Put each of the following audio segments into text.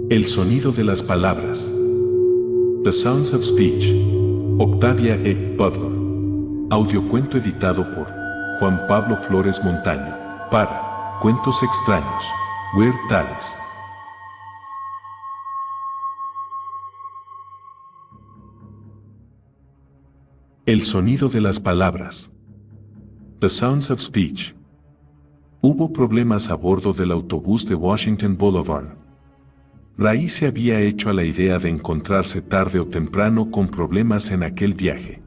El sonido de las palabras. The Sounds of Speech. Octavia E. Butler. Audiocuento editado por Juan Pablo Flores Montaño. Para Cuentos Extraños. Weird Tales. El sonido de las palabras. The Sounds of Speech. Hubo problemas a bordo del autobús de Washington Boulevard. Ray se había hecho a la idea de encontrarse tarde o temprano con problemas en aquel viaje.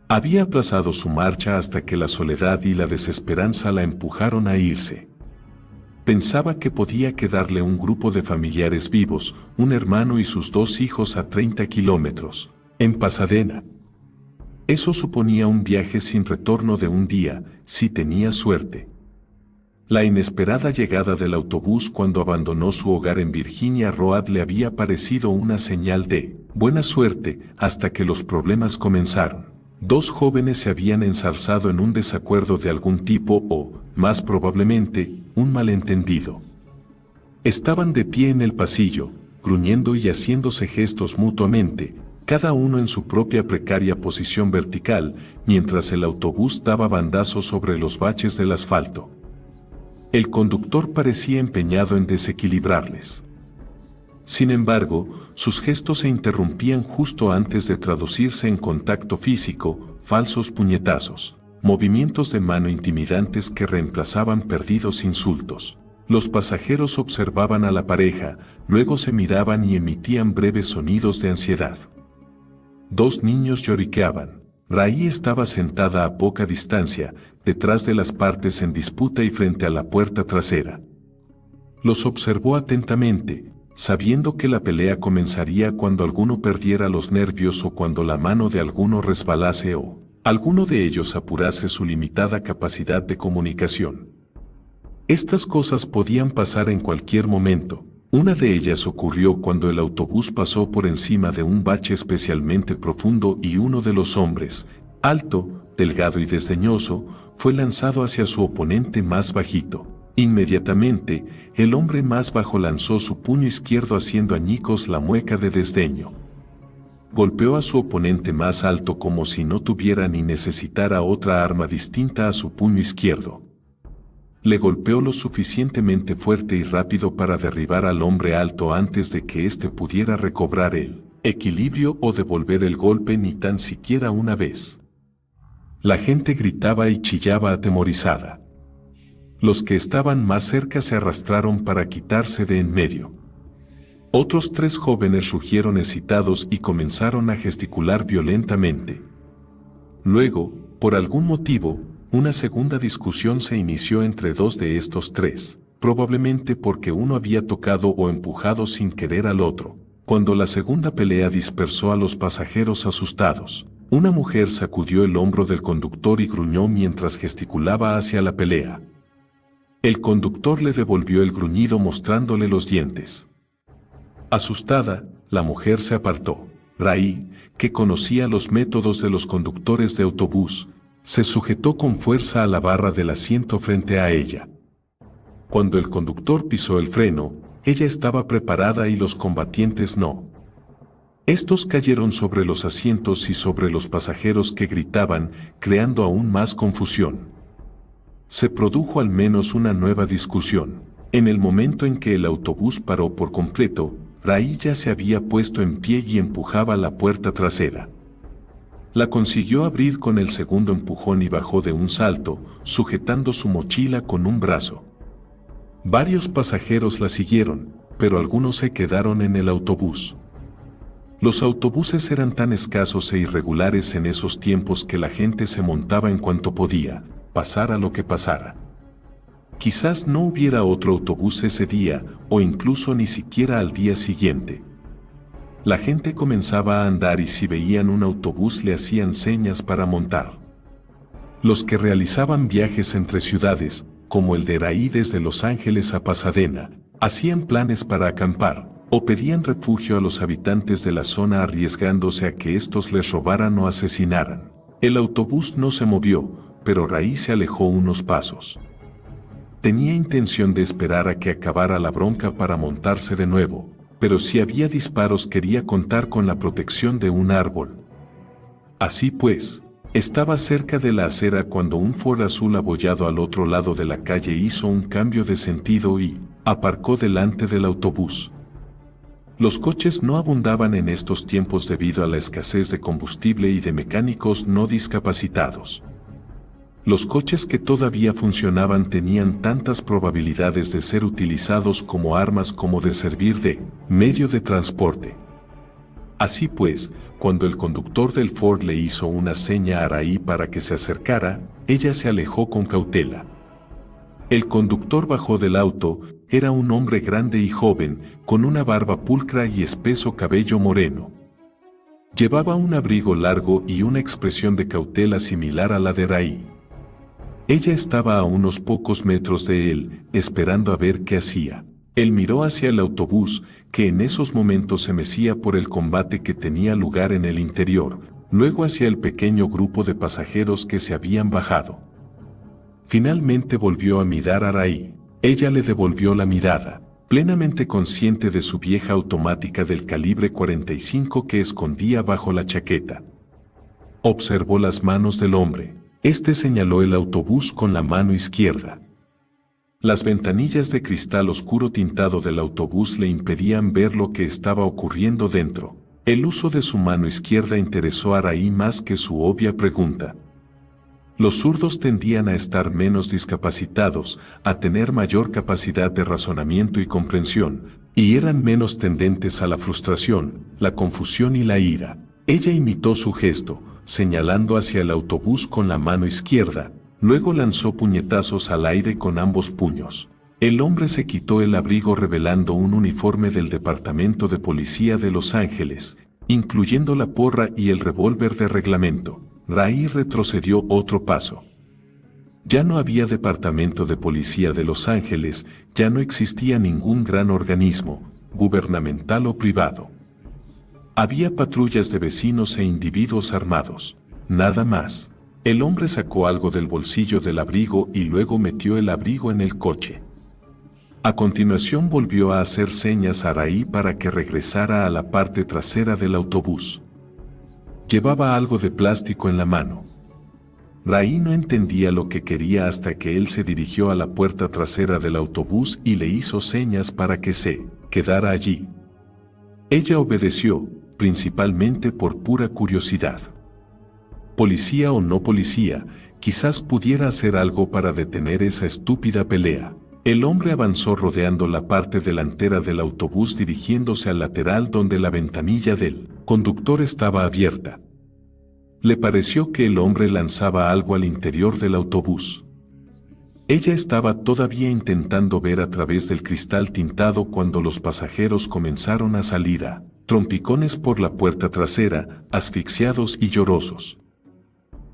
Había aplazado su marcha hasta que la soledad y la desesperanza la empujaron a irse. Pensaba que podía quedarle un grupo de familiares vivos, un hermano y sus 2 hijos a 30 kilómetros, en Pasadena. Eso suponía un viaje sin retorno de un día, si tenía suerte. La inesperada llegada del autobús cuando abandonó su hogar en Virginia Road le había parecido una señal de buena suerte hasta que los problemas comenzaron. 2 jóvenes se habían enzarzado en un desacuerdo de algún tipo o, más probablemente, un malentendido. Estaban de pie en el pasillo, gruñendo y haciéndose gestos mutuamente, cada uno en su propia precaria posición vertical, mientras el autobús daba bandazos sobre los baches del asfalto. El conductor parecía empeñado en desequilibrarles. Sin embargo, sus gestos se interrumpían justo antes de traducirse en contacto físico, falsos puñetazos, movimientos de mano intimidantes que reemplazaban perdidos insultos. Los pasajeros observaban a la pareja, luego se miraban y emitían breves sonidos de ansiedad. 2 niños lloriqueaban. Ray estaba sentada a poca distancia, detrás de las partes en disputa y frente a la puerta trasera. Los observó atentamente, sabiendo que la pelea comenzaría cuando alguno perdiera los nervios o cuando la mano de alguno resbalase o alguno de ellos apurase su limitada capacidad de comunicación. Estas cosas podían pasar en cualquier momento. Una de ellas ocurrió cuando el autobús pasó por encima de un bache especialmente profundo y uno de los hombres, alto, delgado y desdeñoso, fue lanzado hacia su oponente más bajito. Inmediatamente, el hombre más bajo lanzó su puño izquierdo haciendo añicos la mueca de desdeño. Golpeó a su oponente más alto como si no tuviera ni necesitara otra arma distinta a su puño izquierdo. Le golpeó lo suficientemente fuerte y rápido para derribar al hombre alto antes de que éste pudiera recobrar el equilibrio o devolver el golpe ni tan siquiera una vez. La gente gritaba y chillaba atemorizada. Los que estaban más cerca se arrastraron para quitarse de en medio. Otros 3 jóvenes rugieron excitados y comenzaron a gesticular violentamente. Luego, por algún motivo, una segunda discusión se inició entre 2 de estos 3, probablemente porque uno había tocado o empujado sin querer al otro. Cuando la segunda pelea dispersó a los pasajeros asustados, una mujer sacudió el hombro del conductor y gruñó mientras gesticulaba hacia la pelea. El conductor le devolvió el gruñido mostrándole los dientes. Asustada, la mujer se apartó. Ray, que conocía los métodos de los conductores de autobús, se sujetó con fuerza a la barra del asiento frente a ella. Cuando el conductor pisó el freno, ella estaba preparada y los combatientes no. Estos cayeron sobre los asientos y sobre los pasajeros que gritaban, creando aún más confusión. Se produjo al menos una nueva discusión. En el momento en que el autobús paró por completo, Ray ya se había puesto en pie y empujaba la puerta trasera. La consiguió abrir con el segundo empujón y bajó de un salto, sujetando su mochila con un brazo. Varios pasajeros la siguieron, pero algunos se quedaron en el autobús. Los autobuses eran tan escasos e irregulares en esos tiempos que la gente se montaba en cuanto podía, pasara lo que pasara. Quizás no hubiera otro autobús ese día, o incluso ni siquiera al día siguiente. La gente comenzaba a andar y si veían un autobús le hacían señas para montar. Los que realizaban viajes entre ciudades, como el de Ray desde Los Ángeles a Pasadena, hacían planes para acampar, o pedían refugio a los habitantes de la zona arriesgándose a que estos les robaran o asesinaran. El autobús no se movió, pero Ray se alejó unos pasos. Tenía intención de esperar a que acabara la bronca para montarse de nuevo, pero si había disparos quería contar con la protección de un árbol. Así pues, estaba cerca de la acera cuando un Ford azul abollado al otro lado de la calle hizo un cambio de sentido y aparcó delante del autobús. Los coches no abundaban en estos tiempos debido a la escasez de combustible y de mecánicos no discapacitados. Los coches que todavía funcionaban tenían tantas probabilidades de ser utilizados como armas como de servir de medio de transporte. Así pues, cuando el conductor del Ford le hizo una seña a Raí para que se acercara, ella se alejó con cautela. El conductor bajó del auto, era un hombre grande y joven, con una barba pulcra y espeso cabello moreno. Llevaba un abrigo largo y una expresión de cautela similar a la de Raí. Ella estaba a unos pocos metros de él, esperando a ver qué hacía. Él miró hacia el autobús, que en esos momentos se mecía por el combate que tenía lugar en el interior, luego hacia el pequeño grupo de pasajeros que se habían bajado. Finalmente volvió a mirar a Raí. Ella le devolvió la mirada, plenamente consciente de su vieja automática del calibre 45 que escondía bajo la chaqueta. Observó las manos del hombre. Este señaló el autobús con la mano izquierda. Las ventanillas de cristal oscuro tintado del autobús le impedían ver lo que estaba ocurriendo dentro. El uso de su mano izquierda interesó a Raí más que su obvia pregunta. Los zurdos tendían a estar menos discapacitados, a tener mayor capacidad de razonamiento y comprensión, y eran menos tendentes a la frustración, la confusión y la ira. Ella imitó su gesto, señalando hacia el autobús con la mano izquierda, luego lanzó puñetazos al aire con ambos puños. El hombre se quitó el abrigo revelando un uniforme del Departamento de Policía de Los Ángeles, incluyendo la porra y el revólver de reglamento. Raí retrocedió otro paso. Ya no había Departamento de Policía de Los Ángeles, ya no existía ningún gran organismo, gubernamental o privado. Había patrullas de vecinos e individuos armados. Nada más. El hombre sacó algo del bolsillo del abrigo y luego metió el abrigo en el coche. A continuación volvió a hacer señas a Raí para que regresara a la parte trasera del autobús. Llevaba algo de plástico en la mano. Raí no entendía lo que quería hasta que él se dirigió a la puerta trasera del autobús y le hizo señas para que se quedara allí. Ella obedeció, principalmente por pura curiosidad. Policía o no policía, quizás pudiera hacer algo para detener esa estúpida pelea. El hombre avanzó rodeando la parte delantera del autobús dirigiéndose al lateral donde la ventanilla del conductor estaba abierta. Le pareció que el hombre lanzaba algo al interior del autobús. Ella estaba todavía intentando ver a través del cristal tintado cuando los pasajeros comenzaron a salir a trompicones por la puerta trasera, asfixiados y llorosos.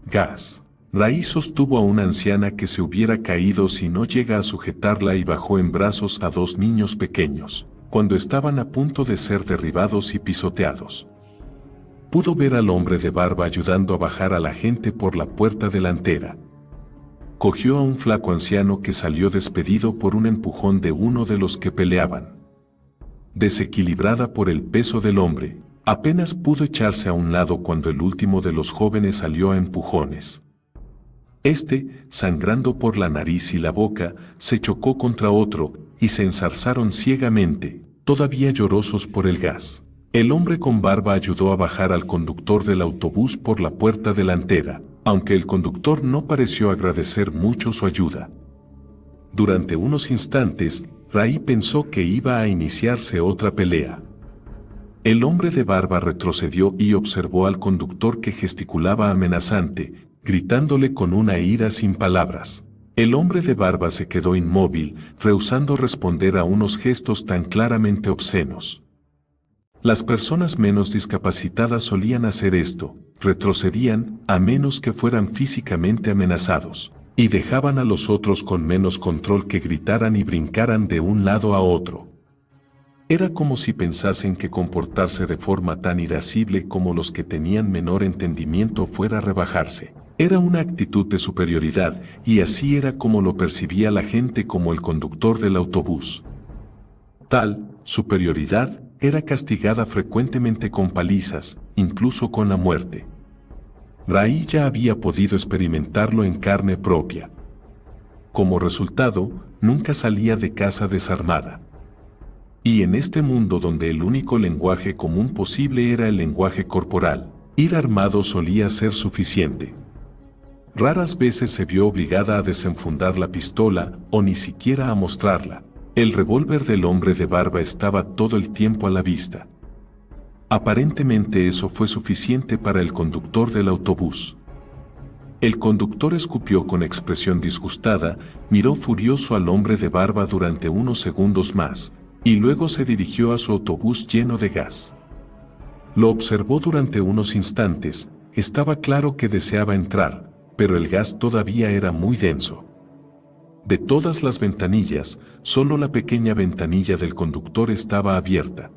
Gas. Raí sostuvo a una anciana que se hubiera caído si no llega a sujetarla y bajó en brazos a dos niños pequeños, cuando estaban a punto de ser derribados y pisoteados. Pudo ver al hombre de barba ayudando a bajar a la gente por la puerta delantera. Cogió a un flaco anciano que salió despedido por un empujón de uno de los que peleaban. Desequilibrada por el peso del hombre, apenas pudo echarse a un lado cuando el último de los jóvenes salió a empujones. Sangrando por la nariz y la boca, se chocó contra otro, y se enzarzaron ciegamente, todavía llorosos por el gas. El hombre con barba ayudó a bajar al conductor del autobús por la puerta delantera, aunque el conductor no pareció agradecer mucho su ayuda. Durante unos instantes, Raí pensó que iba a iniciarse otra pelea. El hombre de barba retrocedió y observó al conductor que gesticulaba amenazante, gritándole con una ira sin palabras. El hombre de barba se quedó inmóvil, rehusando responder a unos gestos tan claramente obscenos. Las personas menos discapacitadas solían hacer esto, retrocedían, a menos que fueran físicamente amenazados, y dejaban a los otros con menos control que gritaran y brincaran de un lado a otro. Era como si pensasen que comportarse de forma tan irascible como los que tenían menor entendimiento fuera rebajarse. Era una actitud de superioridad, y así era como lo percibía la gente como el conductor del autobús. Tal superioridad era castigada frecuentemente con palizas, incluso con la muerte. Rai ya había podido experimentarlo en carne propia. Como resultado, nunca salía de casa desarmada. Y en este mundo donde el único lenguaje común posible era el lenguaje corporal, ir armado solía ser suficiente. Raras veces se vio obligada a desenfundar la pistola o ni siquiera a mostrarla. El revólver del hombre de barba estaba todo el tiempo a la vista. Aparentemente eso fue suficiente para el conductor del autobús. El conductor escupió con expresión disgustada, miró furioso al hombre de barba durante unos segundos más, y luego se dirigió a su autobús lleno de gas. Lo observó durante unos instantes, estaba claro que deseaba entrar, pero el gas todavía era muy denso. De todas las ventanillas, solo la pequeña ventanilla del conductor estaba abierta.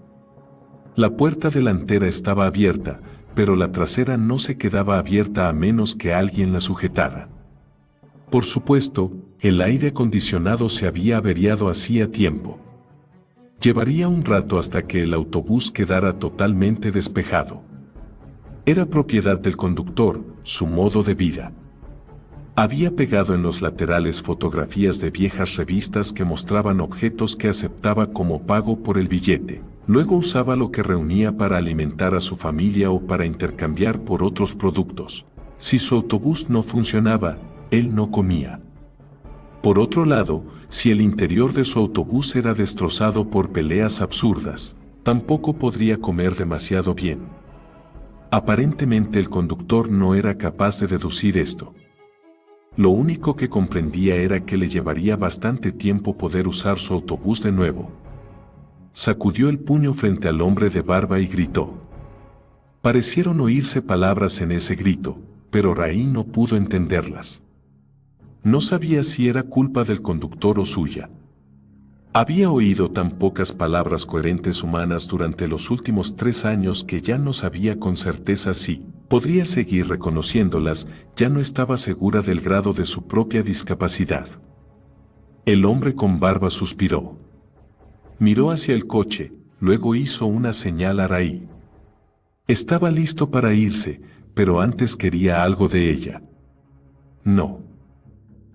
La puerta delantera estaba abierta, pero la trasera no se quedaba abierta a menos que alguien la sujetara. Por supuesto, el aire acondicionado se había averiado hacía tiempo. Llevaría un rato hasta que el autobús quedara totalmente despejado. Era propiedad del conductor, su modo de vida. Había pegado en los laterales fotografías de viejas revistas que mostraban objetos que aceptaba como pago por el billete. Luego usaba lo que reunía para alimentar a su familia o para intercambiar por otros productos. Si su autobús no funcionaba, él no comía. Por otro lado, si el interior de su autobús era destrozado por peleas absurdas, tampoco podría comer demasiado bien. Aparentemente el conductor no era capaz de deducir esto. Lo único que comprendía era que le llevaría bastante tiempo poder usar su autobús de nuevo. Sacudió el puño frente al hombre de barba y gritó. Parecieron oírse palabras en ese grito, pero Rai no pudo entenderlas. No sabía si era culpa del conductor o suya. Había oído tan pocas palabras coherentes humanas durante los últimos 3 años que ya no sabía con certeza si podría seguir reconociéndolas, ya no estaba segura del grado de su propia discapacidad. El hombre con barba suspiró. Miró hacia el coche, luego hizo una señal a Rai. Estaba listo para irse, pero antes quería algo de ella. No.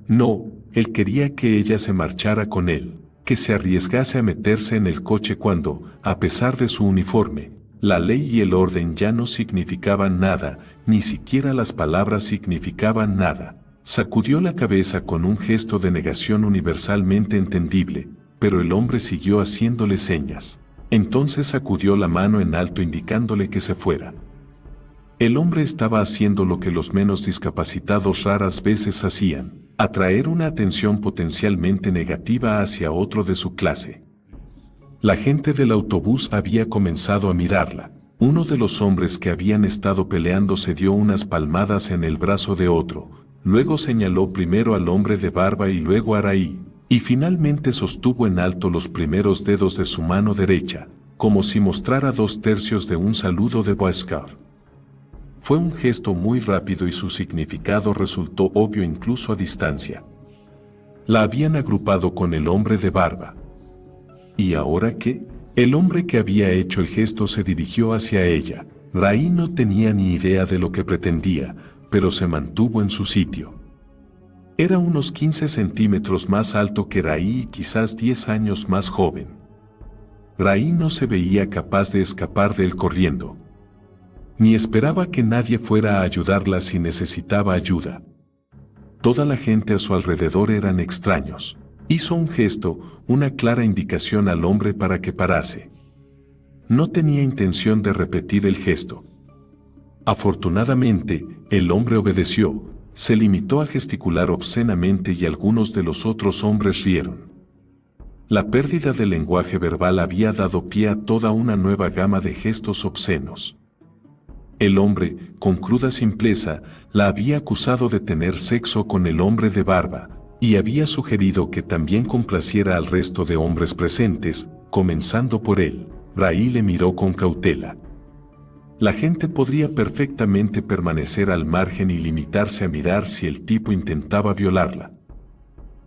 No, él quería que ella se marchara con él, que se arriesgase a meterse en el coche cuando, a pesar de su uniforme, la ley y el orden ya no significaban nada, ni siquiera las palabras significaban nada. Sacudió la cabeza con un gesto de negación universalmente entendible, pero el hombre siguió haciéndole señas. Entonces sacudió la mano en alto indicándole que se fuera. El hombre estaba haciendo lo que los menos discapacitados raras veces hacían: atraer una atención potencialmente negativa hacia otro de su clase. La gente del autobús había comenzado a mirarla. Uno de los hombres que habían estado peleando se dio unas palmadas en el brazo de otro, luego señaló primero al hombre de barba y luego a Rai, y finalmente sostuvo en alto los primeros dedos de su mano derecha, como si mostrara 2/3 de un saludo de Boy Scout. Fue un gesto muy rápido y su significado resultó obvio incluso a distancia. La habían agrupado con el hombre de barba. ¿Y ahora qué? El hombre que había hecho el gesto se dirigió hacia ella. Rai no tenía ni idea de lo que pretendía, pero se mantuvo en su sitio. Era unos 15 centímetros más alto que Rai y quizás 10 años más joven. Rai no se veía capaz de escapar de él corriendo. Ni esperaba que nadie fuera a ayudarla si necesitaba ayuda. Toda la gente a su alrededor eran extraños. Hizo un gesto, una clara indicación al hombre para que parase. No tenía intención de repetir el gesto. Afortunadamente, el hombre obedeció, se limitó a gesticular obscenamente y algunos de los otros hombres rieron. La pérdida del lenguaje verbal había dado pie a toda una nueva gama de gestos obscenos. El hombre, con cruda simpleza, la había acusado de tener sexo con el hombre de barba, y había sugerido que también complaciera al resto de hombres presentes, comenzando por él. Rai le miró con cautela. La gente podría perfectamente permanecer al margen y limitarse a mirar si el tipo intentaba violarla.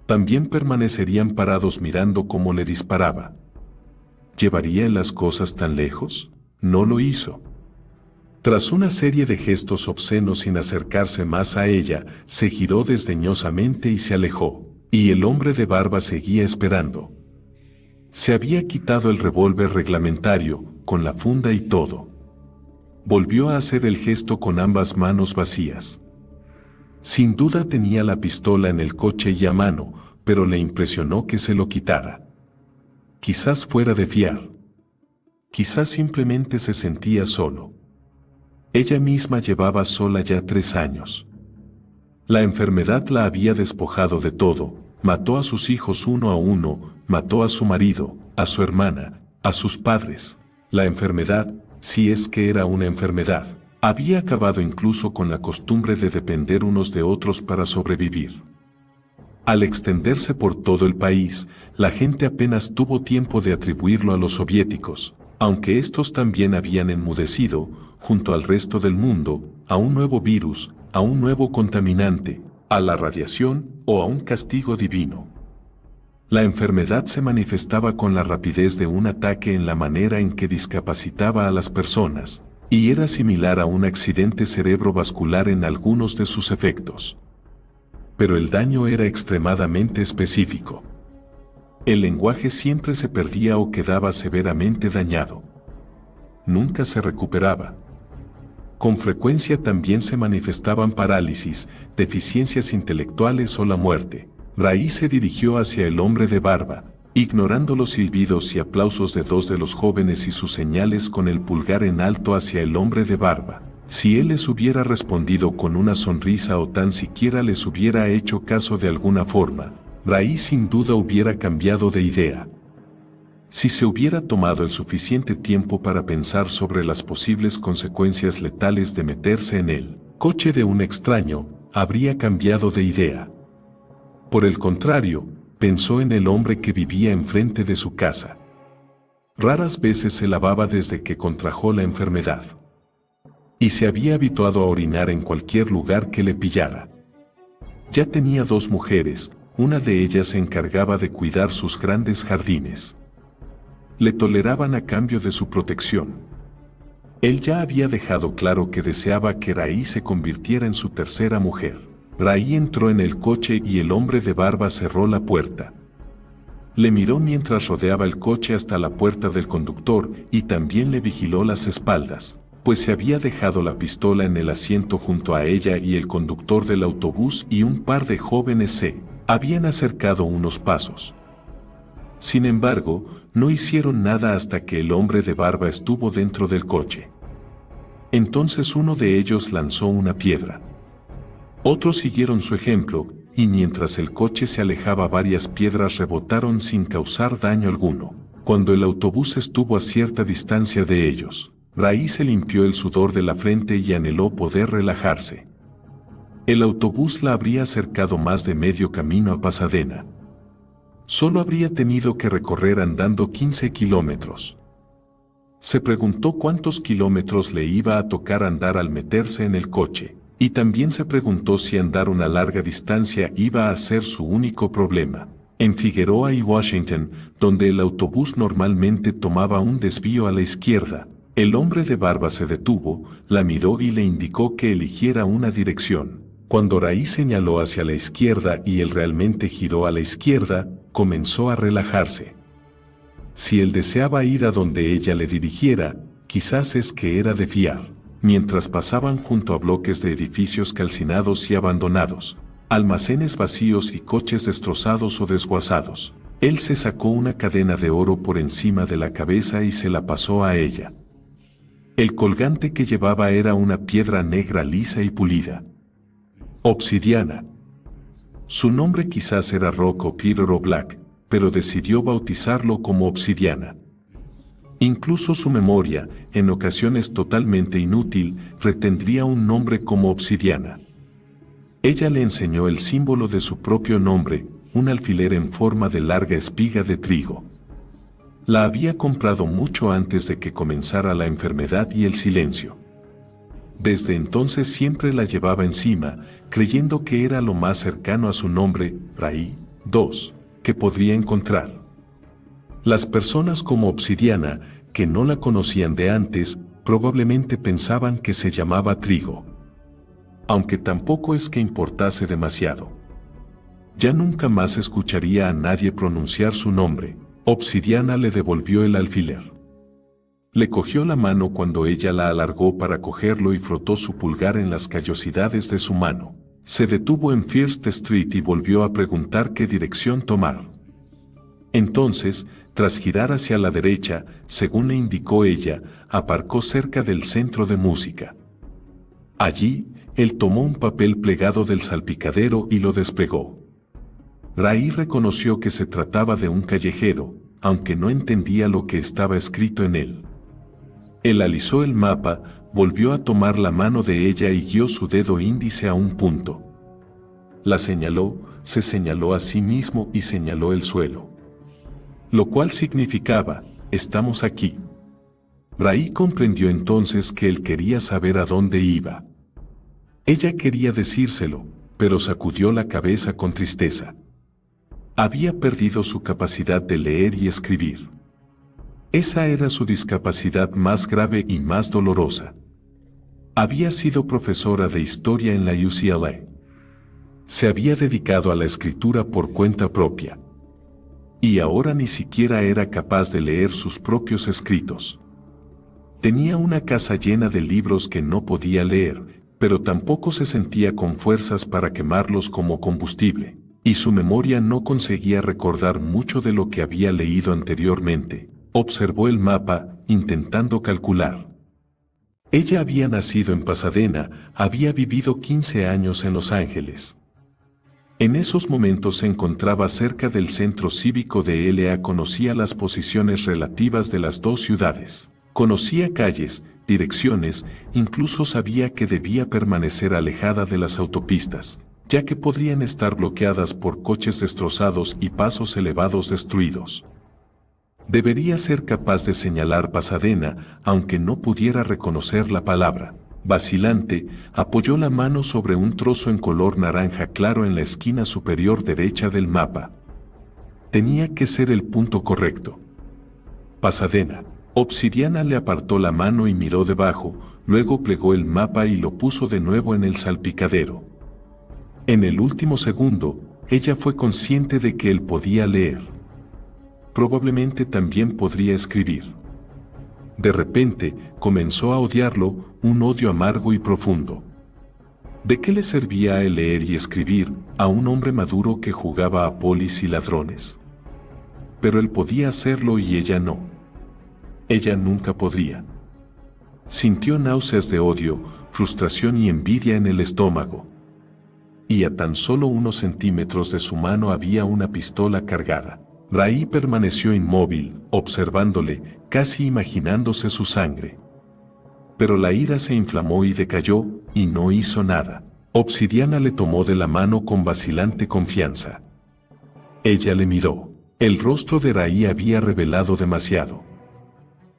También permanecerían parados mirando cómo le disparaba. ¿Llevaría las cosas tan lejos? No lo hizo. Tras una serie de gestos obscenos sin acercarse más a ella, se giró desdeñosamente y se alejó, y el hombre de barba seguía esperando. Se había quitado el revólver reglamentario, con la funda y todo. Volvió a hacer el gesto con ambas manos vacías. Sin duda tenía la pistola en el coche y a mano, pero le impresionó que se lo quitara. Quizás fuera de fiar. Quizás simplemente se sentía solo. Ella misma llevaba sola ya 3 años. La enfermedad la había despojado de todo, mató a sus hijos uno a uno, mató a su marido, a su hermana, a sus padres. La enfermedad, si es que era una enfermedad, había acabado incluso con la costumbre de depender unos de otros para sobrevivir. Al extenderse por todo el país, la gente apenas tuvo tiempo de atribuirlo a los soviéticos, aunque estos también habían enmudecido, junto al resto del mundo, a un nuevo virus, a un nuevo contaminante, a la radiación o a un castigo divino. La enfermedad se manifestaba con la rapidez de un ataque en la manera en que discapacitaba a las personas, y era similar a un accidente cerebrovascular en algunos de sus efectos. Pero el daño era extremadamente específico. El lenguaje siempre se perdía o quedaba severamente dañado. Nunca se recuperaba. Con frecuencia también se manifestaban parálisis, deficiencias intelectuales o la muerte. Raí se dirigió hacia el hombre de barba, ignorando los silbidos y aplausos de 2 de los jóvenes y sus señales con el pulgar en alto hacia el hombre de barba. Si él les hubiera respondido con una sonrisa o tan siquiera les hubiera hecho caso de alguna forma, Raí sin duda hubiera cambiado de idea. Si se hubiera tomado el suficiente tiempo para pensar sobre las posibles consecuencias letales de meterse en el coche de un extraño, habría cambiado de idea. Por el contrario, pensó en el hombre que vivía enfrente de su casa. Raras veces se lavaba desde que contrajo la enfermedad. Y se había habituado a orinar en cualquier lugar que le pillara. Ya tenía 2 mujeres, una de ellas se encargaba de cuidar sus grandes jardines. Le toleraban a cambio de su protección. Él ya había dejado claro que deseaba que Raí se convirtiera en su tercera mujer. Raí entró en el coche y el hombre de barba cerró la puerta. Le miró mientras rodeaba el coche hasta la puerta del conductor y también le vigiló las espaldas, pues se había dejado la pistola en el asiento junto a ella y el conductor del autobús y un par de jóvenes se habían acercado unos pasos. Sin embargo, no hicieron nada hasta que el hombre de barba estuvo dentro del coche. Entonces uno de ellos lanzó una piedra. Otros siguieron su ejemplo, y mientras el coche se alejaba varias piedras rebotaron sin causar daño alguno. Cuando el autobús estuvo a cierta distancia de ellos, Raí se limpió el sudor de la frente y anheló poder relajarse. El autobús la habría acercado más de medio camino a Pasadena. Solo habría tenido que recorrer andando 15 kilómetros. Se preguntó cuántos kilómetros le iba a tocar andar al meterse en el coche, y también se preguntó si andar una larga distancia iba a ser su único problema. En Figueroa y Washington, donde el autobús normalmente tomaba un desvío a la izquierda, el hombre de barba se detuvo, la miró y le indicó que eligiera una dirección. Cuando Raí señaló hacia la izquierda y él realmente giró a la izquierda, comenzó a relajarse. Si él deseaba ir a donde ella le dirigiera, quizás es que era de fiar. Mientras pasaban junto a bloques de edificios calcinados y abandonados, almacenes vacíos y coches destrozados o desguazados, él se sacó una cadena de oro por encima de la cabeza y se la pasó a ella. El colgante que llevaba era una piedra negra lisa y pulida. Obsidiana. Su nombre quizás era Rock o Peter o Black, pero decidió bautizarlo como obsidiana. Incluso su memoria, en ocasiones totalmente inútil, retendría un nombre como obsidiana. Ella le enseñó el símbolo de su propio nombre, un alfiler en forma de larga espiga de trigo. La había comprado mucho antes de que comenzara la enfermedad y el silencio. Desde entonces siempre la llevaba encima, creyendo que era lo más cercano a su nombre, Raí, 2, que podría encontrar. Las personas como Obsidiana, que no la conocían de antes, probablemente pensaban que se llamaba Trigo. Aunque tampoco es que importase demasiado. Ya nunca más escucharía a nadie pronunciar su nombre. Obsidiana le devolvió el alfiler. Le cogió la mano cuando ella la alargó para cogerlo y frotó su pulgar en las callosidades de su mano. Se detuvo en First Street y volvió a preguntar qué dirección tomar. Entonces, tras girar hacia la derecha, según le indicó ella, aparcó cerca del centro de música. Allí, él tomó un papel plegado del salpicadero y lo desplegó. Ray reconoció que se trataba de un callejero, aunque no entendía lo que estaba escrito en él. Él alisó el mapa, volvió a tomar la mano de ella y guió su dedo índice a un punto. La señaló, se señaló a sí mismo y señaló el suelo. Lo cual significaba, estamos aquí. Ray comprendió entonces que él quería saber a dónde iba. Ella quería decírselo, pero sacudió la cabeza con tristeza. Había perdido su capacidad de leer y escribir. Esa era su discapacidad más grave y más dolorosa. Había sido profesora de historia en la UCLA. Se había dedicado a la escritura por cuenta propia. Y ahora ni siquiera era capaz de leer sus propios escritos. Tenía una casa llena de libros que no podía leer, pero tampoco se sentía con fuerzas para quemarlos como combustible, y su memoria no conseguía recordar mucho de lo que había leído anteriormente. Observó el mapa, intentando calcular. Ella había nacido en Pasadena, había vivido 15 años en Los Ángeles. En esos momentos se encontraba cerca del centro cívico de LA, conocía las posiciones relativas de las dos ciudades. Conocía calles, direcciones, incluso sabía que debía permanecer alejada de las autopistas, ya que podrían estar bloqueadas por coches destrozados y pasos elevados destruidos. Debería ser capaz de señalar Pasadena, aunque no pudiera reconocer la palabra. Vacilante, apoyó la mano sobre un trozo en color naranja claro en la esquina superior derecha del mapa. Tenía que ser el punto correcto. Pasadena. Obsidiana le apartó la mano y miró debajo, luego plegó el mapa y lo puso de nuevo en el salpicadero. En el último segundo, ella fue consciente de que él podía leer. Probablemente también podría escribir. De repente, comenzó a odiarlo, un odio amargo y profundo. ¿De qué le servía a él leer y escribir a un hombre maduro que jugaba a polis y ladrones? Pero él podía hacerlo y ella no. Ella nunca podría. Sintió náuseas de odio, frustración y envidia en el estómago. Y a tan solo unos centímetros de su mano había una pistola cargada. Ray permaneció inmóvil, observándole, casi imaginándose su sangre. Pero la ira se inflamó y decayó, y no hizo nada. Obsidiana le tomó de la mano con vacilante confianza. Ella le miró. El rostro de Ray había revelado demasiado.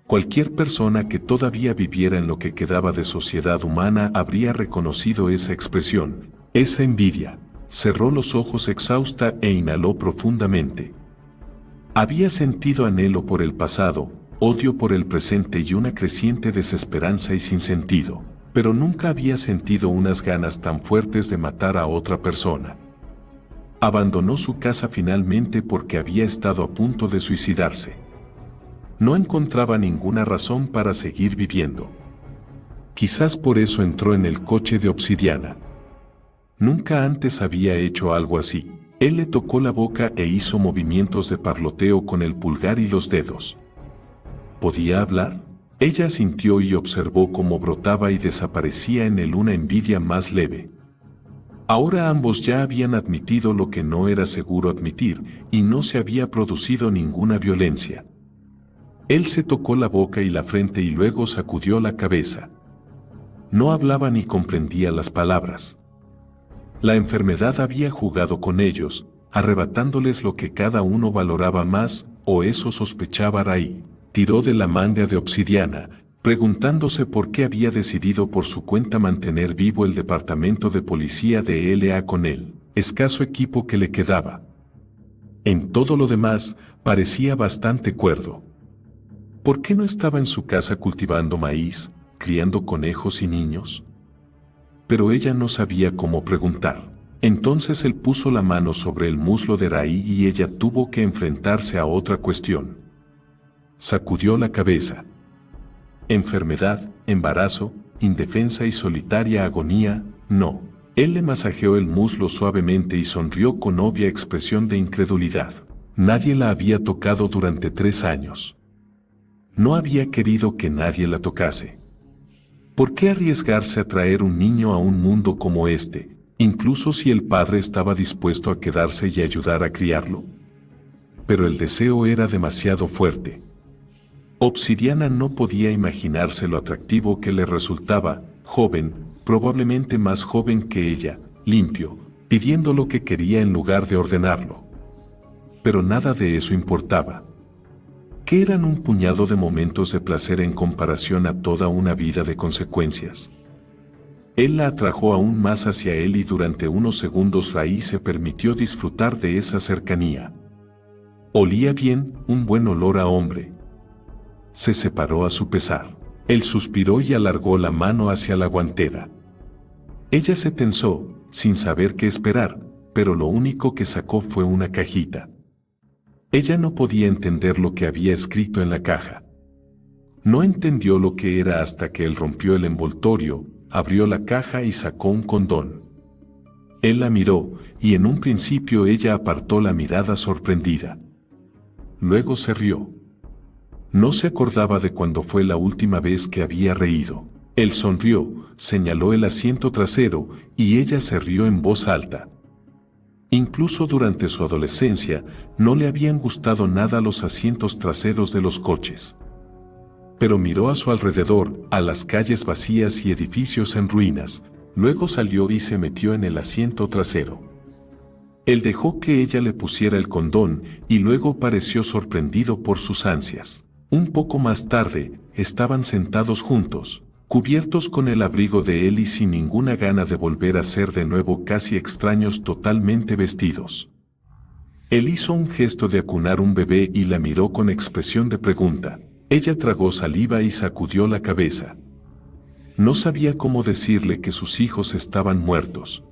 Cualquier persona que todavía viviera en lo que quedaba de sociedad humana habría reconocido esa expresión, esa envidia. Cerró los ojos exhausta e inhaló profundamente. Había sentido anhelo por el pasado, odio por el presente y una creciente desesperanza y sinsentido, pero nunca había sentido unas ganas tan fuertes de matar a otra persona. Abandonó su casa finalmente porque había estado a punto de suicidarse. No encontraba ninguna razón para seguir viviendo. Quizás por eso entró en el coche de Obsidiana. Nunca antes había hecho algo así. Él le tocó la boca e hizo movimientos de parloteo con el pulgar y los dedos. ¿Podía hablar? Ella sintió y observó cómo brotaba y desaparecía en él una envidia más leve. Ahora ambos ya habían admitido lo que no era seguro admitir, y no se había producido ninguna violencia. Él se tocó la boca y la frente y luego sacudió la cabeza. No hablaba ni comprendía las palabras. La enfermedad había jugado con ellos, arrebatándoles lo que cada uno valoraba más, o eso sospechaba Ray. Tiró de la manga de Obsidiana, preguntándose por qué había decidido por su cuenta mantener vivo el departamento de policía de LA con el escaso equipo que le quedaba. En todo lo demás, parecía bastante cuerdo. ¿Por qué no estaba en su casa cultivando maíz, criando conejos y niños? Pero ella no sabía cómo preguntar. Entonces él puso la mano sobre el muslo de Raí y ella tuvo que enfrentarse a otra cuestión. Sacudió la cabeza. Enfermedad, embarazo, indefensa y solitaria agonía, no. Él le masajeó el muslo suavemente y sonrió con obvia expresión de incredulidad. Nadie la había tocado durante 3 años. No había querido que nadie la tocase. ¿Por qué arriesgarse a traer un niño a un mundo como este, incluso si el padre estaba dispuesto a quedarse y ayudar a criarlo? Pero el deseo era demasiado fuerte. Obsidiana no podía imaginarse lo atractivo que le resultaba, joven, probablemente más joven que ella, limpio, pidiendo lo que quería en lugar de ordenarlo. Pero nada de eso importaba. ¿Qué eran un puñado de momentos de placer en comparación a toda una vida de consecuencias? Él la atrajo aún más hacia él y durante unos segundos Raí se permitió disfrutar de esa cercanía. Olía bien, un buen olor a hombre. Se separó a su pesar. Él suspiró y alargó la mano hacia la guantera. Ella se tensó, sin saber qué esperar, pero lo único que sacó fue una cajita. Ella no podía entender lo que había escrito en la caja. No entendió lo que era hasta que él rompió el envoltorio, abrió la caja y sacó un condón. Él la miró, y en un principio ella apartó la mirada sorprendida. Luego se rió. No se acordaba de cuándo fue la última vez que había reído. Él sonrió, señaló el asiento trasero, y ella se rió en voz alta. Incluso durante su adolescencia, no le habían gustado nada los asientos traseros de los coches. Pero miró a su alrededor, a las calles vacías y edificios en ruinas, luego salió y se metió en el asiento trasero. Él dejó que ella le pusiera el condón y luego pareció sorprendido por sus ansias. Un poco más tarde, estaban sentados juntos, cubiertos con el abrigo de él y sin ninguna gana de volver a ser de nuevo casi extraños totalmente vestidos. Él hizo un gesto de acunar un bebé y la miró con expresión de pregunta. Ella tragó saliva y sacudió la cabeza. No sabía cómo decirle que sus hijos estaban muertos.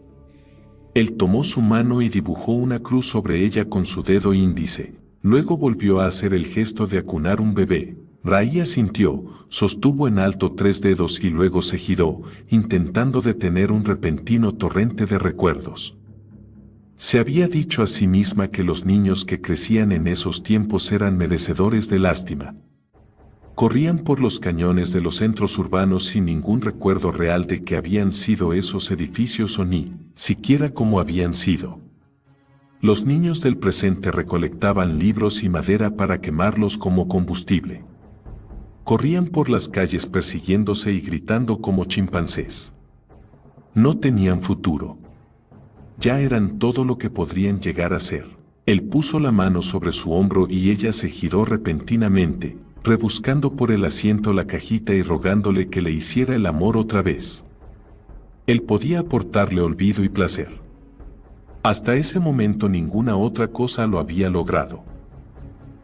Él tomó su mano y dibujó una cruz sobre ella con su dedo índice. Luego volvió a hacer el gesto de acunar un bebé. Raí asintió, sostuvo en alto 3 dedos y luego se giró, intentando detener un repentino torrente de recuerdos. Se había dicho a sí misma que los niños que crecían en esos tiempos eran merecedores de lástima. Corrían por los cañones de los centros urbanos sin ningún recuerdo real de que habían sido esos edificios o ni siquiera cómo habían sido. Los niños del presente recolectaban libros y madera para quemarlos como combustible. Corrían por las calles persiguiéndose y gritando como chimpancés. No tenían futuro. Ya eran todo lo que podrían llegar a ser. Él puso la mano sobre su hombro y ella se giró repentinamente, rebuscando por el asiento la cajita y rogándole que le hiciera el amor otra vez. Él podía aportarle olvido y placer. Hasta ese momento ninguna otra cosa lo había logrado.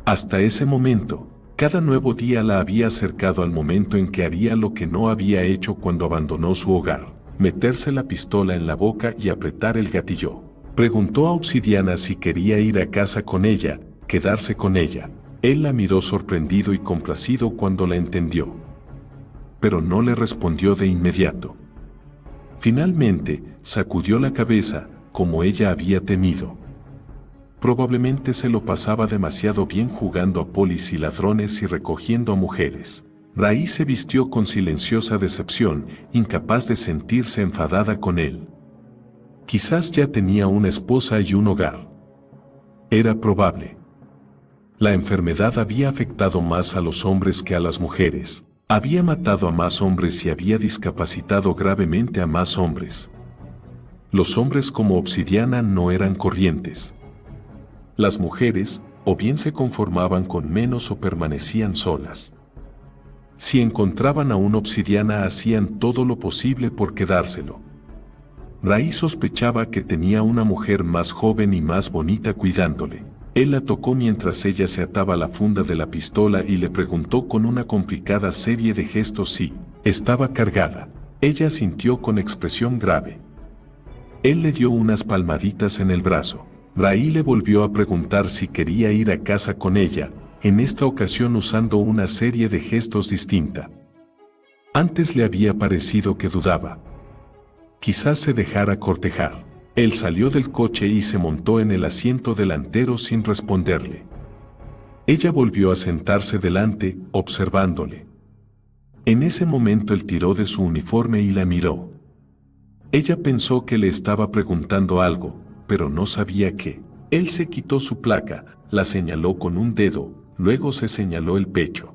Hasta ese momento, cada nuevo día la había acercado al momento en que haría lo que no había hecho cuando abandonó su hogar, meterse la pistola en la boca y apretar el gatillo. Preguntó a Obsidiana si quería ir a casa con ella, quedarse con ella. Él la miró sorprendido y complacido cuando la entendió. Pero no le respondió de inmediato. Finalmente, sacudió la cabeza, como ella había temido. Probablemente se lo pasaba demasiado bien jugando a polis y ladrones y recogiendo a mujeres. Raí se vistió con silenciosa decepción, incapaz de sentirse enfadada con él. Quizás ya tenía una esposa y un hogar. Era probable. La enfermedad había afectado más a los hombres que a las mujeres. Había matado a más hombres y había discapacitado gravemente a más hombres. Los hombres como Obsidiana no eran corrientes. Las mujeres, o bien se conformaban con menos o permanecían solas. Si encontraban a una Obsidiana hacían todo lo posible por quedárselo. Raí sospechaba que tenía una mujer más joven y más bonita cuidándole. Él la tocó mientras ella se ataba la funda de la pistola y le preguntó con una complicada serie de gestos si estaba cargada. Ella asintió con expresión grave. Él le dio unas palmaditas en el brazo. Ray le volvió a preguntar si quería ir a casa con ella, en esta ocasión usando una serie de gestos distinta. Antes le había parecido que dudaba. Quizás se dejara cortejar. Él salió del coche y se montó en el asiento delantero sin responderle. Ella volvió a sentarse delante, observándole. En ese momento él tiró de su uniforme y la miró. Ella pensó que le estaba preguntando algo, pero no sabía qué. Él se quitó su placa, la señaló con un dedo, luego se señaló el pecho.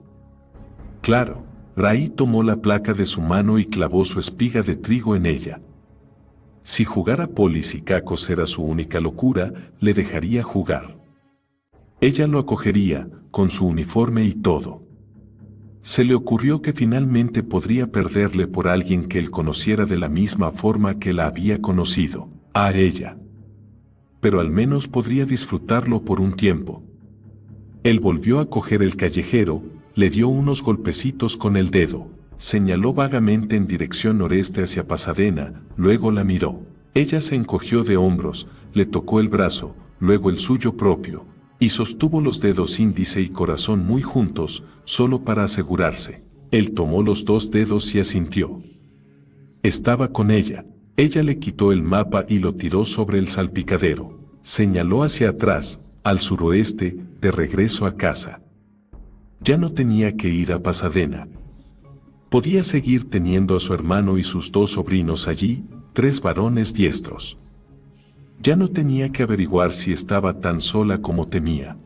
Claro, Ray tomó la placa de su mano y clavó su espiga de trigo en ella. Si jugar a polis y cacos era su única locura, le dejaría jugar. Ella lo acogería, con su uniforme y todo. Se le ocurrió que finalmente podría perderle por alguien que él conociera de la misma forma que la había conocido, a ella. Pero al menos podría disfrutarlo por un tiempo. Él volvió a coger el callejero, le dio unos golpecitos con el dedo, señaló vagamente en dirección noreste hacia Pasadena, luego la miró. Ella se encogió de hombros, le tocó el brazo, luego el suyo propio, y sostuvo los dedos índice y corazón muy juntos, solo para asegurarse. Él tomó los dos dedos y asintió. Estaba con ella. Ella le quitó el mapa y lo tiró sobre el salpicadero. Señaló hacia atrás, al suroeste, de regreso a casa. Ya no tenía que ir a Pasadena. Podía seguir teniendo a su hermano y sus dos sobrinos allí, 3 varones diestros. Ya no tenía que averiguar si estaba tan sola como temía.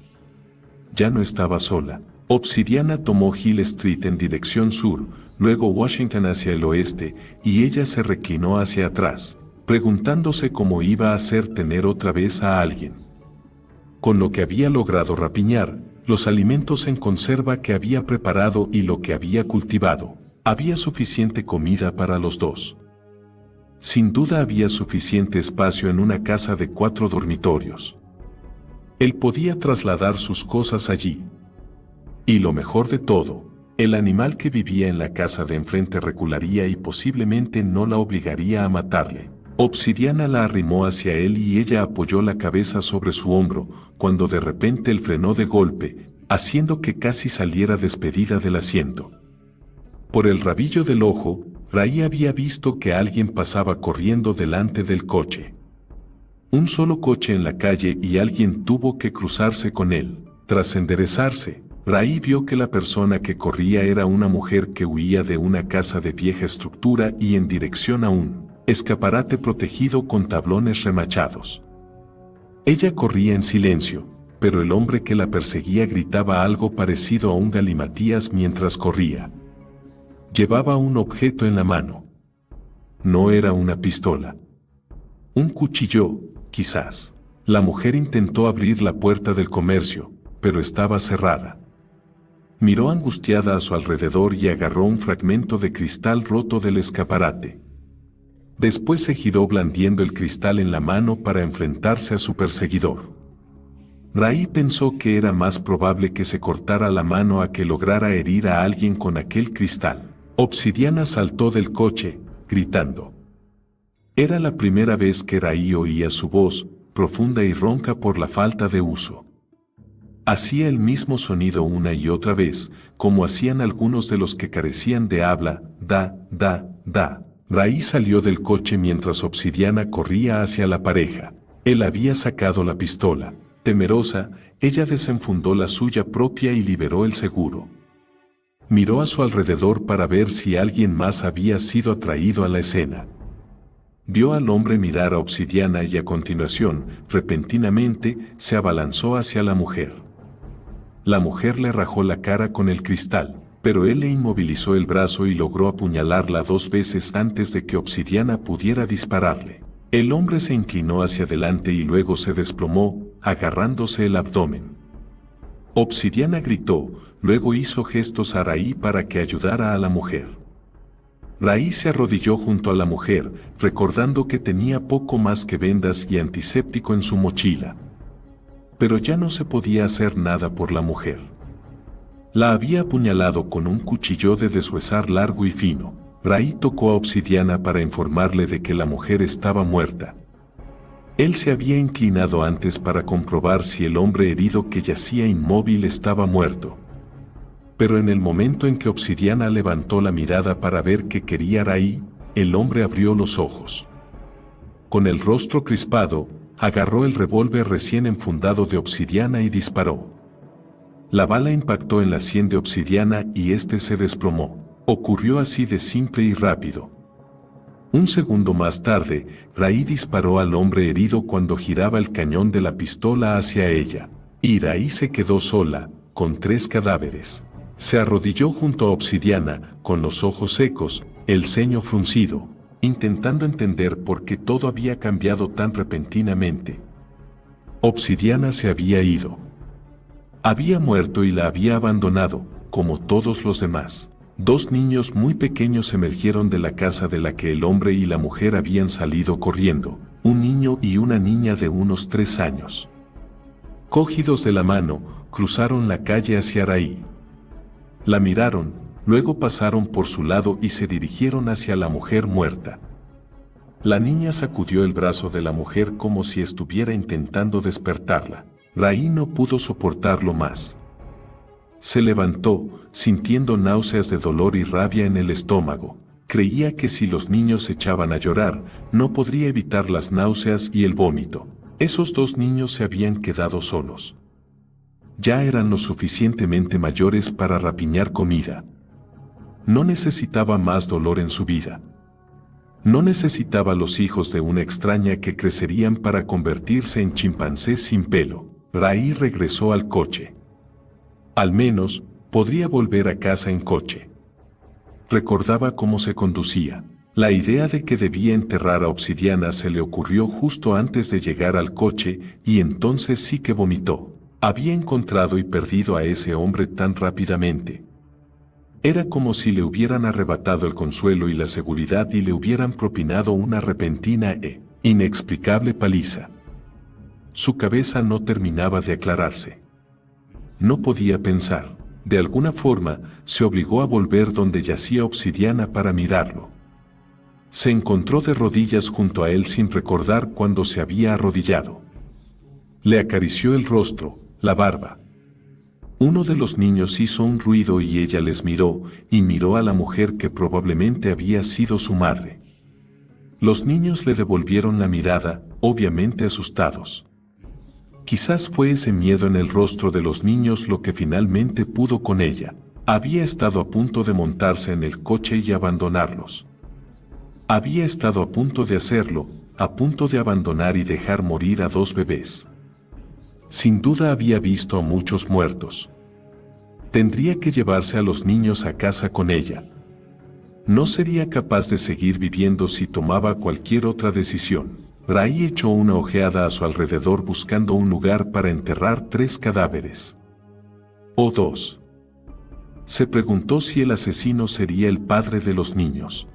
Ya no estaba sola. Obsidiana tomó Hill Street en dirección sur, luego Washington hacia el oeste, y ella se reclinó hacia atrás, preguntándose cómo iba a hacer tener otra vez a alguien. Con lo que había logrado rapiñar, los alimentos en conserva que había preparado y lo que había cultivado, había suficiente comida para los dos. Sin duda había suficiente espacio en una casa de 4 dormitorios. Él podía trasladar sus cosas allí. Y lo mejor de todo, el animal que vivía en la casa de enfrente recularía y posiblemente no la obligaría a matarle. Obsidiana la arrimó hacia él y ella apoyó la cabeza sobre su hombro, cuando de repente él frenó de golpe, haciendo que casi saliera despedida del asiento. Por el rabillo del ojo, Ray había visto que alguien pasaba corriendo delante del coche. Un solo coche en la calle y alguien tuvo que cruzarse con él. Tras enderezarse, Ray vio que la persona que corría era una mujer que huía de una casa de vieja estructura y en dirección a un escaparate protegido con tablones remachados. Ella corría en silencio, pero el hombre que la perseguía gritaba algo parecido a un galimatías mientras corría. Llevaba un objeto en la mano. No era una pistola. Un cuchillo, quizás. La mujer intentó abrir la puerta del comercio, pero estaba cerrada. Miró angustiada a su alrededor y agarró un fragmento de cristal roto del escaparate. Después se giró blandiendo el cristal en la mano para enfrentarse a su perseguidor. Ray pensó que era más probable que se cortara la mano a que lograra herir a alguien con aquel cristal. Obsidiana saltó del coche, gritando. Era la primera vez que Ray oía su voz, profunda y ronca por la falta de uso. Hacía el mismo sonido una y otra vez, como hacían algunos de los que carecían de habla, da, da, da. Ray salió del coche mientras Obsidiana corría hacia la pareja. Él había sacado la pistola. Temerosa, ella desenfundó la suya propia y liberó el seguro. Miró a su alrededor para ver si alguien más había sido atraído a la escena. Vio al hombre mirar a Obsidiana y a continuación, repentinamente, se abalanzó hacia la mujer. La mujer le rajó la cara con el cristal, pero él le inmovilizó el brazo y logró apuñalarla 2 veces antes de que Obsidiana pudiera dispararle. El hombre se inclinó hacia adelante y luego se desplomó, agarrándose el abdomen. Obsidiana gritó, luego hizo gestos a Ray para que ayudara a la mujer. Ray se arrodilló junto a la mujer, recordando que tenía poco más que vendas y antiséptico en su mochila. pero ya no se podía hacer nada por la mujer. La había apuñalado con un cuchillo de deshuesar largo y fino. Ray tocó a Obsidiana para informarle de que la mujer estaba muerta. Él se había inclinado antes para comprobar si el hombre herido que yacía inmóvil estaba muerto. Pero en el momento en que Obsidiana levantó la mirada para ver qué quería Ray, el hombre abrió los ojos. Con el rostro crispado, agarró el revólver recién enfundado de Obsidiana y disparó. La bala impactó en la sien de Obsidiana y este se desplomó. Ocurrió así de simple y rápido. Un segundo más tarde, Ray disparó al hombre herido cuando giraba el cañón de la pistola hacia ella. Y Ray se quedó sola, con 3 cadáveres. Se arrodilló junto a Obsidiana, con los ojos secos, el ceño fruncido, intentando entender por qué todo había cambiado tan repentinamente. Obsidiana se había ido. Había muerto y la había abandonado, como todos los demás. 2 niños muy pequeños emergieron de la casa de la que el hombre y la mujer habían salido corriendo, un niño y una niña de unos 3 años. Cogidos de la mano, cruzaron la calle hacia Ray. La miraron, luego pasaron por su lado y se dirigieron hacia la mujer muerta. La niña sacudió el brazo de la mujer como si estuviera intentando despertarla. Ray no pudo soportarlo más. Se levantó, sintiendo náuseas de dolor y rabia en el estómago. Creía que si los niños se echaban a llorar, no podría evitar las náuseas y el vómito. Esos 2 niños se habían quedado solos. Ya eran lo suficientemente mayores para rapiñar comida. No necesitaba más dolor en su vida. No necesitaba los hijos de una extraña que crecerían para convertirse en chimpancés sin pelo. Ray regresó al coche. Al menos, podría volver a casa en coche. Recordaba cómo se conducía. La idea de que debía enterrar a Obsidiana se le ocurrió justo antes de llegar al coche y entonces sí que vomitó. Había encontrado y perdido a ese hombre tan rápidamente. Era como si le hubieran arrebatado el consuelo y la seguridad y le hubieran propinado una repentina e inexplicable paliza. Su cabeza no terminaba de aclararse. No podía pensar. De alguna forma, se obligó a volver donde yacía Obsidiana para mirarlo. Se encontró de rodillas junto a él sin recordar cuándo se había arrodillado. Le acarició el rostro, la barba. Uno de los niños hizo un ruido y ella les miró, y miró a la mujer que probablemente había sido su madre. Los niños le devolvieron la mirada, obviamente asustados. Quizás fue ese miedo en el rostro de los niños lo que finalmente pudo con ella. Había estado a punto de montarse en el coche y abandonarlos. Había estado a punto de hacerlo, a punto de abandonar y dejar morir a 2 bebés. Sin duda había visto a muchos muertos. Tendría que llevarse a los niños a casa con ella. No sería capaz de seguir viviendo si tomaba cualquier otra decisión. Ray echó una ojeada a su alrededor buscando un lugar para enterrar 3 cadáveres. ¿O 2? Se preguntó si el asesino sería el padre de los niños.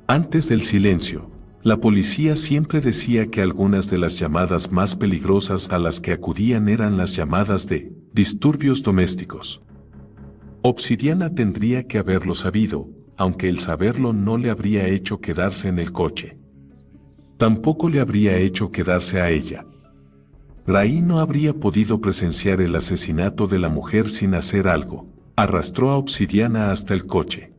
Antes del silencio, la policía siempre decía que algunas de las llamadas más peligrosas a las que acudían eran las llamadas de disturbios domésticos. Obsidiana tendría que haberlo sabido, aunque el saberlo no le habría hecho quedarse en el coche. Tampoco le habría hecho quedarse a ella. Ray no habría podido presenciar el asesinato de la mujer sin hacer algo. Arrastró a Obsidiana hasta el coche.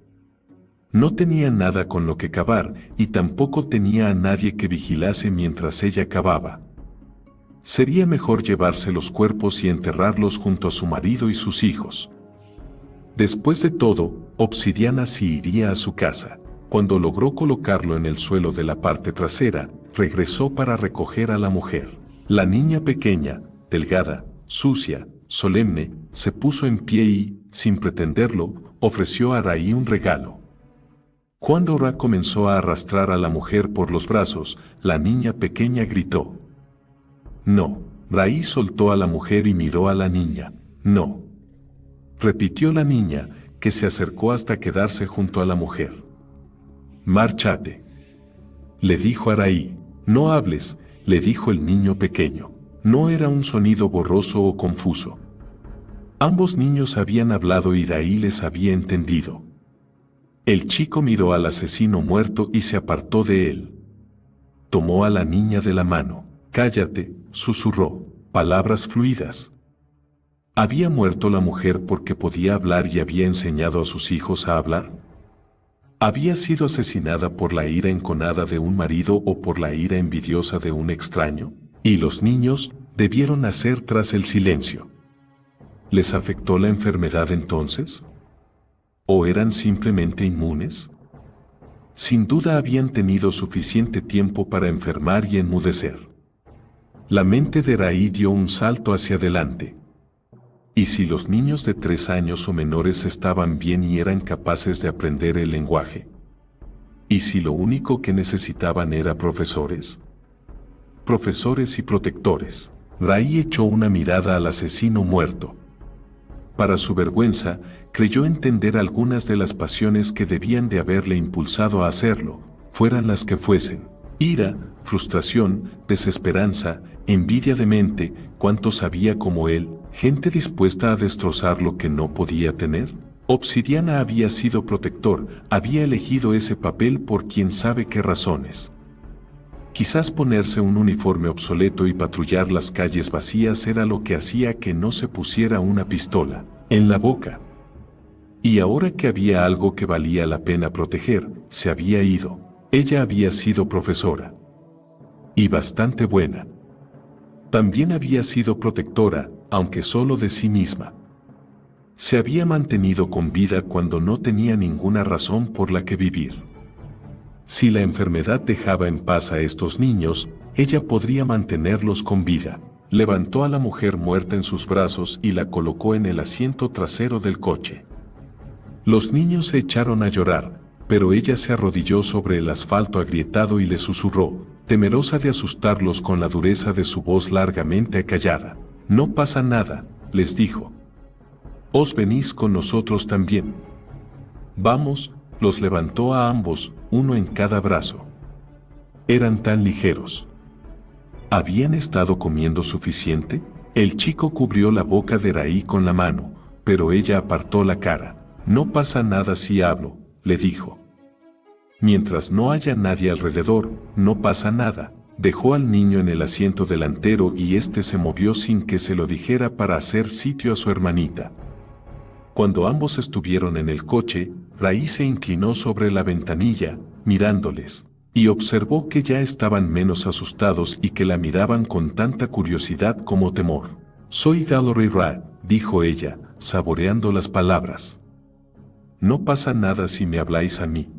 No tenía nada con lo que cavar y tampoco tenía a nadie que vigilase mientras ella cavaba. Sería mejor llevarse los cuerpos y enterrarlos junto a su marido y sus hijos. Después de todo, Obsidiana sí iría a su casa. Cuando logró colocarlo en el suelo de la parte trasera, regresó para recoger a la mujer. La niña pequeña, delgada, sucia, solemne, se puso en pie y, sin pretenderlo, ofreció a Ray un regalo. Cuando Ra comenzó a arrastrar a la mujer por los brazos, la niña pequeña gritó. No. Ray soltó a la mujer y miró a la niña. No. Repitió la niña, que se acercó hasta quedarse junto a la mujer. Márchate, le dijo a Ray. No hables, le dijo el niño pequeño. No era un sonido borroso o confuso. Ambos niños habían hablado y Raí les había entendido. El chico miró al asesino muerto y se apartó de él. Tomó a la niña de la mano. «Cállate», susurró, palabras fluidas. ¿Había muerto la mujer porque podía hablar y había enseñado a sus hijos a hablar? ¿Había sido asesinada por la ira enconada de un marido o por la ira envidiosa de un extraño? Y los niños debieron nacer tras el silencio. ¿Les afectó la enfermedad entonces? ¿O eran simplemente inmunes? Sin duda habían tenido suficiente tiempo para enfermar y enmudecer. La mente de Raí dio un salto hacia adelante. ¿Y si los niños de 3 años o menores estaban bien y eran capaces de aprender el lenguaje? ¿Y si lo único que necesitaban era profesores? Profesores y protectores. Raí echó una mirada al asesino muerto. Para su vergüenza, creyó entender algunas de las pasiones que debían de haberle impulsado a hacerlo, fueran las que fuesen. Ira, frustración, desesperanza, envidia demente, ¿cuántos había como él, gente dispuesta a destrozar lo que no podía tener? Obsidiana había sido protector, había elegido ese papel por quién sabe qué razones. Quizás ponerse un uniforme obsoleto y patrullar las calles vacías era lo que hacía que no se pusiera una pistola en la boca. Y ahora que había algo que valía la pena proteger, se había ido. Ella había sido profesora. Y bastante buena. También había sido protectora, aunque solo de sí misma. Se había mantenido con vida cuando no tenía ninguna razón por la que vivir. Si la enfermedad dejaba en paz a estos niños, ella podría mantenerlos con vida. Levantó a la mujer muerta en sus brazos y la colocó en el asiento trasero del coche. Los niños se echaron a llorar, pero ella se arrodilló sobre el asfalto agrietado y le susurró, temerosa de asustarlos con la dureza de su voz largamente acallada. «No pasa nada», les dijo. «Os venís con nosotros también». «Vamos», los levantó a ambos, uno en cada brazo. Eran tan ligeros. ¿Habían estado comiendo suficiente? El chico cubrió la boca de Raí con la mano, pero ella apartó la cara. «No pasa nada si hablo», le dijo. «Mientras no haya nadie alrededor, no pasa nada». Dejó al niño en el asiento delantero y éste se movió sin que se lo dijera para hacer sitio a su hermanita. Cuando ambos estuvieron en el coche, Raí se inclinó sobre la ventanilla, mirándoles, y observó que ya estaban menos asustados y que la miraban con tanta curiosidad como temor. «Soy Dallory Ra», dijo ella, saboreando las palabras. «No pasa nada si me habláis a mí».